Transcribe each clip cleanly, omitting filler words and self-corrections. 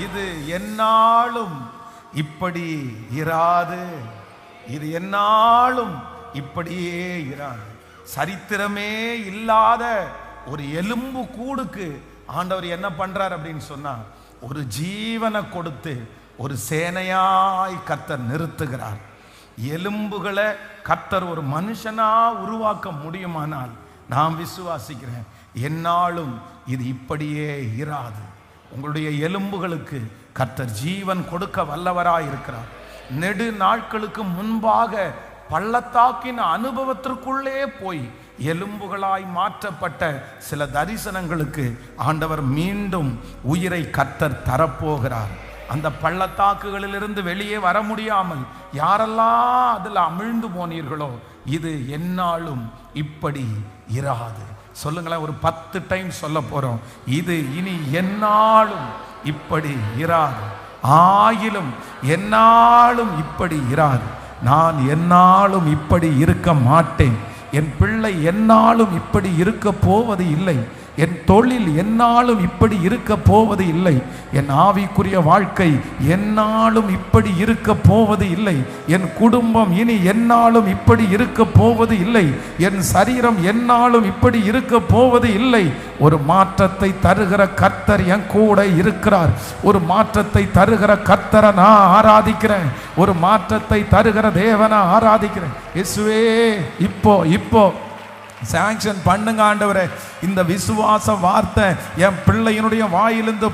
இது என்னாலும் இப்படி இராது, இது என்னாலும் இப்படியே இராது. சரித்திரமே இல்லாத ஒரு எலும்பு கூடுக்கு ஆண்டவர் என்ன பண்றார் அப்படின்னு சொன்னா, ஒரு ஜீவனை கொடுத்து ஒரு சேனையாய் கர்த்தர் நிறுத்துகிறார். எலும்புகளை கர்த்தர் ஒரு மனுஷனா உருவாக்க முடியுமானால் நான் விசுவாசிக்கிறேன், என்னாலும் இது இப்படியே இராது. உங்களுடைய எலும்புகளுக்கு கர்த்தர் ஜீவன் கொடுக்க வல்லவராய் இருக்கிறார். நெடு நாட்களுக்கு முன்பாக பள்ளத்தாக்கின் அனுபவத்திற்குள்ளே போய் எலும்புகளாய் மாற்றப்பட்ட சில தரிசனங்களுக்கு ஆண்டவர் மீண்டும் உயிரை கர்த்தர் தரப்போகிறார். அந்த பள்ளத்தாக்குகளிலிருந்து வெளியே வர முடியாமல் யாரெல்லாம் அதில் அமிழ்ந்து போனீர்களோ, இது என்னாலும் இப்படி இராது. சொல்லுங்களேன், ஒரு 10 டைம் சொல்ல போறோம். இது இனி என்னாலும் இப்படி இராது. ஆயிலும் என்னாலும் இப்படி இராது. நான் என்னாலும் இப்படி இருக்க மாட்டேன். என் பிள்ளை என்னாலும் இப்படி இருக்க போவது இல்லை. என் தொழில் என்னாலும் இப்படி இருக்க போவது இல்லை. என் ஆவிக்குரிய வாழ்க்கை என்னாலும் இப்படி இருக்க போவது இல்லை. என் குடும்பம் இனி என்னாலும் இப்படி இருக்க போவது இல்லை. என் சரீரம் என்னாலும் இப்படி இருக்க போவது இல்லை. ஒரு மாற்றத்தை தருகிற கர்த்தர் என் கூட இருக்கிறார். ஒரு மாற்றத்தை தருகிற கர்த்தரை நான் ஆராதிக்கிறேன். ஒரு மாற்றத்தை தருகிற தேவனை ஆராதிக்கிறேன். இயேசுவே, இப்போ சாங்ஷன் பண்ணுங்க ஆண்டவரே. இந்த விசுவாச வார்த்தை என் பிள்ளையினுடைய வாயிலிருந்து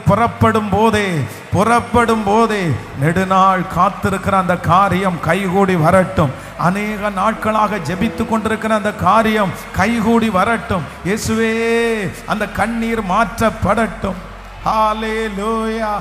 புறப்படும் போதே நெடுநாள் காத்திருக்கிற அந்த காரியம் கைகூடி வரட்டும். அநேக நாட்களாக ஜெபித்து கொண்டிருக்கிற அந்த காரியம் கைகூடி வரட்டும். இயேசுவே, அந்த கண்ணீர் மாற்றப்படட்டும். ஹல்லேலூயா.